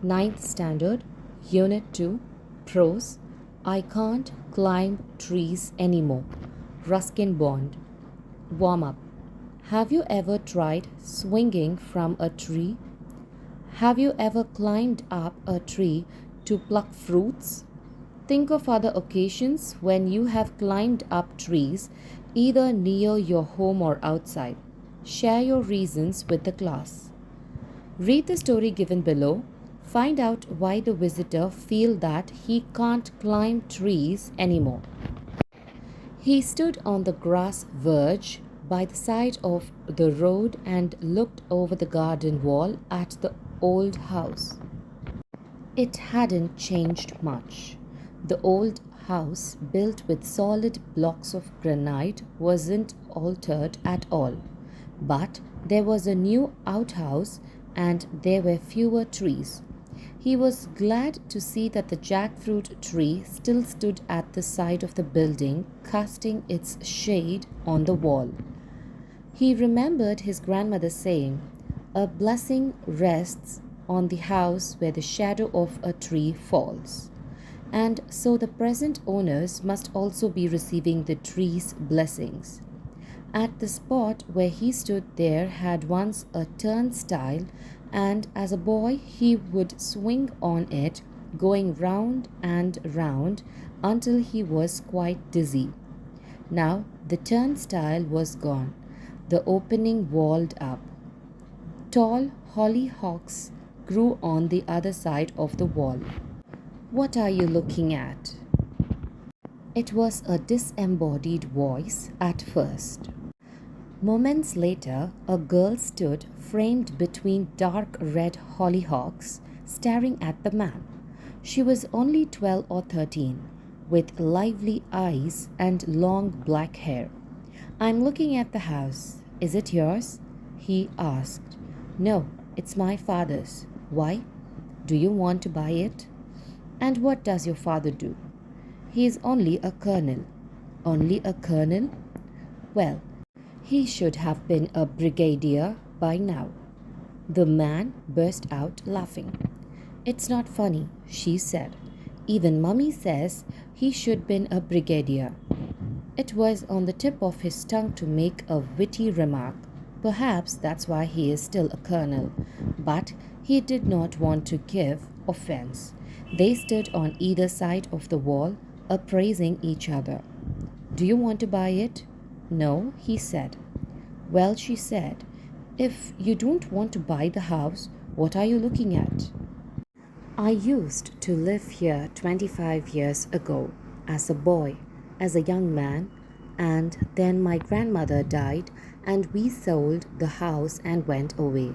Ninth Standard, Unit 2, Prose. I can't climb trees anymore. Ruskin Bond. Warm up. Have you ever tried swinging from a tree? Have you ever climbed up a tree to pluck fruits? Think of other occasions when you have climbed up trees, either near your home or outside. Share your reasons with the class. Read the story given below. Find out why the visitor feels that he can't climb trees anymore. He stood on the grass verge by the side of the road and looked over the garden wall at the old house. It hadn't changed much. The old house, built with solid blocks of granite, wasn't altered at all. But there was a new outhouse and there were fewer trees. He was glad to see that the jackfruit tree still stood at the side of the building, casting its shade on the wall. He remembered his grandmother saying, "A blessing rests on the house where the shadow of a tree falls." And so the present owners must also be receiving the tree's blessings. At the spot where he stood there had once a turnstile, and as a boy he would swing on it, going round and round until he was quite dizzy. Now the turnstile was gone, the opening walled up. Tall hollyhocks grew on the other side of the wall. "What are you looking at?" It was a disembodied voice at first. Moments later, a girl stood framed between dark red hollyhocks, staring at the man. She was only 12 or 13, with lively eyes and long black hair. "I'm looking at the house. Is it yours?" he asked. "No, it's my father's." "Why? Do you want to buy it?" "And what does your father do?" "He is only a colonel." "Only a colonel? Well, he should have been a brigadier by now." The man burst out laughing. "It's not funny," she said. "Even Mummy says he should been a brigadier." It was on the tip of his tongue to make a witty remark. Perhaps that's why he is still a colonel. But he did not want to give offense. They stood on either side of the wall, appraising each other. "Do you want to buy it?" "No," he said. "Well," she said, "if you don't want to buy the house, what are you looking at?" "I used to live here 25 years ago, as a boy, as a young man, and then my grandmother died and we sold the house and went away."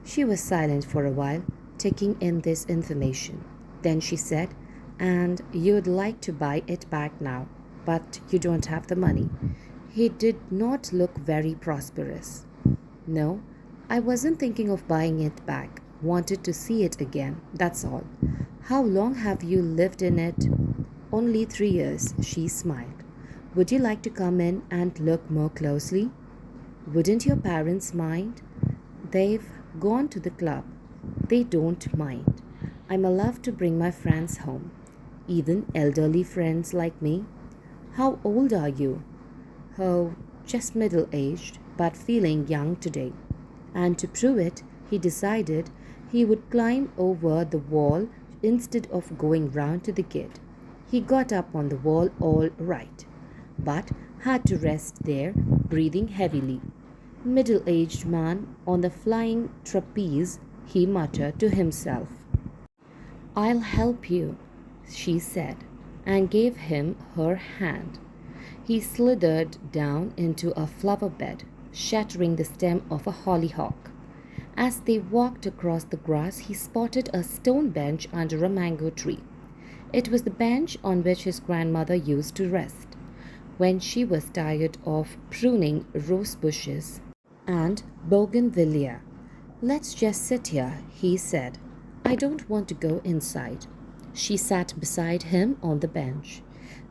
She was silent for a while, taking in this information. Then she said, "And you'd like to buy it back now, but you don't have the money." He did not look very prosperous. "No, I wasn't thinking of buying it back. Wanted to see it again, that's all." "How long have you lived in it?" "Only 3 years," she smiled. "Would you like to come in and look more closely?" "Wouldn't your parents mind?" "They've gone to the club." "They don't mind. I'm allowed to bring my friends home, even elderly friends like me." "How old are you?" "Oh, just middle-aged, but feeling young today." And to prove it, he decided he would climb over the wall instead of going round to the gate. He got up on the wall all right, but had to rest there, breathing heavily. "Middle-aged man on the flying trapeze," he muttered to himself. "I'll help you," she said, and gave him her hand. He slithered down into a flower bed, shattering the stem of a hollyhock. As they walked across the grass, he spotted a stone bench under a mango tree. It was the bench on which his grandmother used to rest when she was tired of pruning rose bushes and bougainvillea. "Let's just sit here," he said. "I don't want to go inside." She sat beside him on the bench.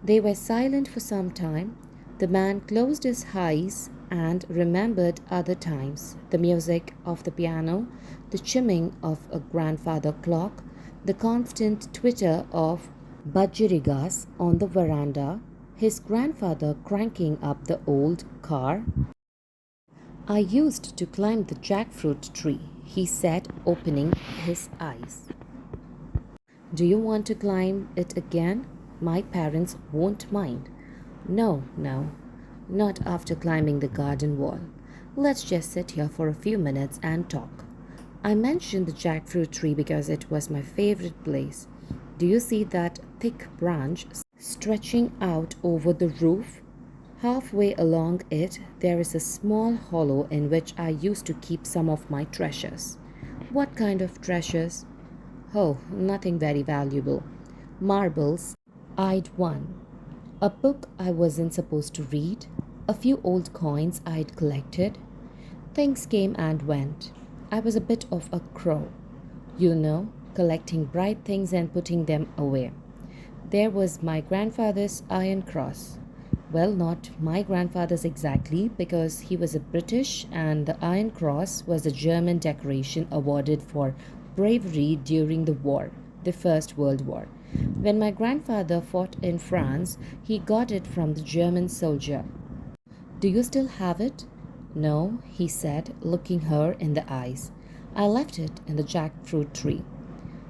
They were silent for some time. The man closed his eyes and remembered other times, the music of the piano, the chimming of a grandfather clock, the constant twitter of budgerigas on the veranda, his grandfather cranking up the old car. I used to climb the jackfruit tree, he said, opening his eyes. Do you want to climb it again? My parents won't mind. No, no, not after climbing the garden wall. Let's just sit here for a few minutes and talk. I mentioned the jackfruit tree because it was my favorite place. Do you see that thick branch stretching out over the roof? Halfway along it, there is a small hollow in which I used to keep some of my treasures. What kind of treasures? Oh, nothing very valuable. Marbles. I'd won. A book I wasn't supposed to read. A few old coins I'd collected. Things came and went. I was a bit of a crow. You know, collecting bright things and putting them away. There was my grandfather's iron cross. Well, not my grandfather's exactly, because he was a British and the Iron Cross was a German decoration awarded for bravery during the war, the First World War. When my grandfather fought in France, he got it from the German soldier. Do you still have it? No, he said, looking her in the eyes. I left it in the jackfruit tree.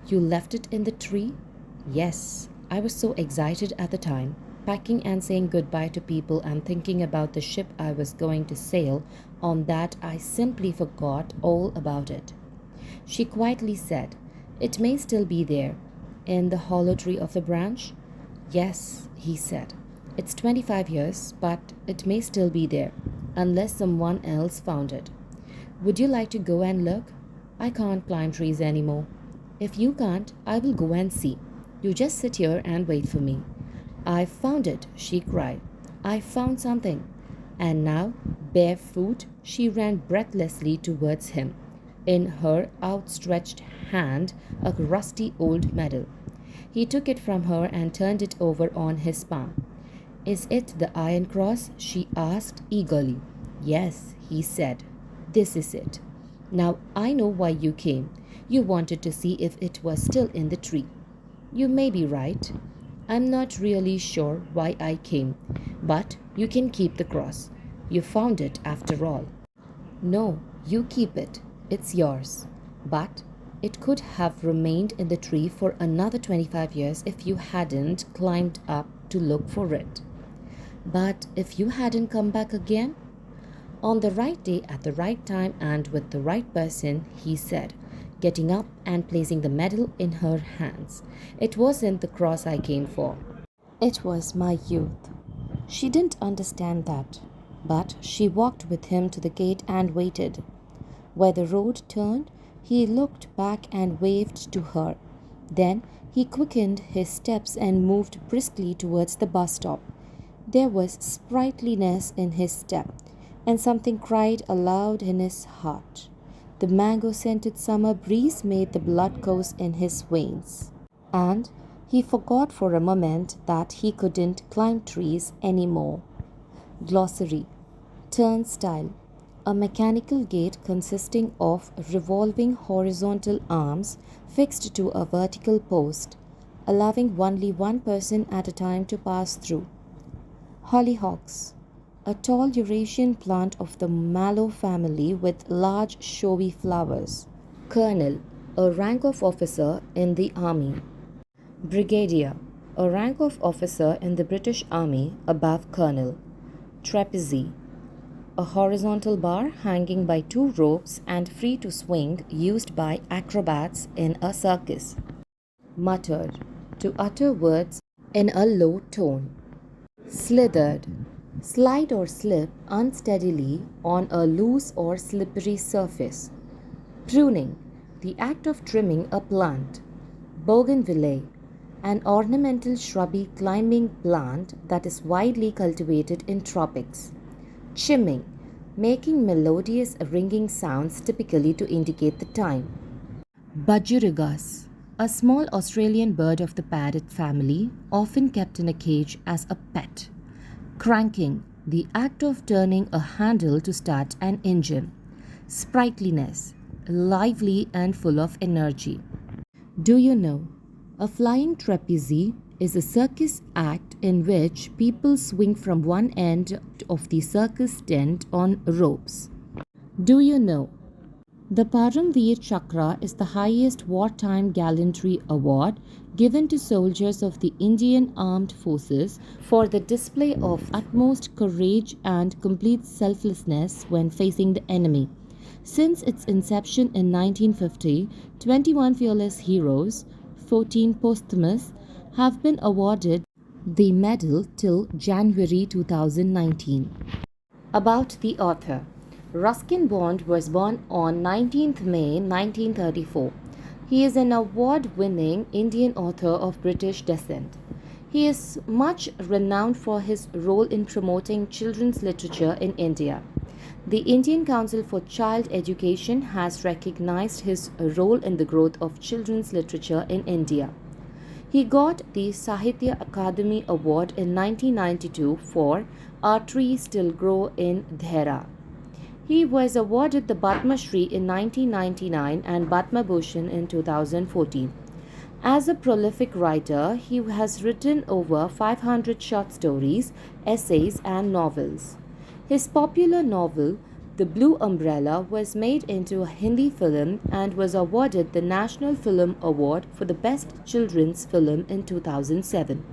You left it in the tree? Yes, I was so excited at the time, packing and saying goodbye to people and thinking about the ship I was going to sail on that I simply forgot all about it. She quietly said, It may still be there, in the hollow tree of the branch? Yes, he said. It's 25 years, but it may still be there, unless someone else found it. Would you like to go and look? I can't climb trees anymore. If you can't, I will go and see. You just sit here and wait for me. I found it, she cried. I found something. And now, barefoot, she ran breathlessly towards him. In her outstretched hand, a rusty old medal. He took it from her and turned it over on his palm. Is it the Iron Cross? She asked eagerly. Yes, he said. This is it. Now I know why you came. You wanted to see if it was still in the tree. You may be right. I'm not really sure why I came, but you can keep the cross. You found it after all. No, you keep it. It's yours. But it could have remained in the tree for another 25 years if you hadn't climbed up to look for it. But if you hadn't come back again? On the right day, at the right time, and with the right person, he said, getting up and placing the medal in her hands. It wasn't the cross I came for. It was my youth. She didn't understand that, but she walked with him to the gate and waited. Where the road turned, he looked back and waved to her. Then he quickened his steps and moved briskly towards the bus stop. There was sprightliness in his step, and something cried aloud in his heart. The mango-scented summer breeze made the blood course in his veins, and he forgot for a moment that he couldn't climb trees anymore. Glossary: Turnstile: a mechanical gate consisting of revolving horizontal arms fixed to a vertical post, allowing only one person at a time to pass through. Hollyhocks: a tall Eurasian plant of the mallow family with large showy flowers. Colonel: a rank of officer in the army. Brigadier: a rank of officer in the British Army above colonel. Trapeze: a horizontal bar hanging by two ropes and free to swing, used by acrobats in a circus. Muttered: to utter words in a low tone. Slithered: slide or slip unsteadily on a loose or slippery surface. Pruning: the act of trimming a plant. Bougainvillea: an ornamental shrubby climbing plant that is widely cultivated in tropics. Chimming: making melodious ringing sounds typically to indicate the time. Budgerigas: a small Australian bird of the parrot family, often kept in a cage as a pet. Cranking: the act of turning a handle to start an engine. Sprightliness: lively and full of energy. Do you know? A flying trapeze is a circus act in which people swing from one end of the circus tent on ropes. Do you know? The Paramveer Chakra is the highest wartime gallantry award given to soldiers of the Indian Armed Forces for the display of utmost courage and complete selflessness when facing the enemy. Since its inception in 1950, 21 fearless heroes, 14 posthumous, have been awarded the medal till January 2019. About the author. Ruskin Bond was born on 19th May 1934. He is an award-winning Indian author of British descent. He is much renowned for his role in promoting children's literature in India. The Indian Council for Child Education has recognized his role in the growth of children's literature in India. He got the Sahitya Akademi Award in 1992 for Our Trees Still Grow in Dhera. He was awarded the Padma Shri in 1999 and Padma Bhushan in 2014. As a prolific writer, he has written over 500 short stories, essays, and novels. His popular novel, The Blue Umbrella, was made into a Hindi film and was awarded the National Film Award for the Best Children's Film in 2007.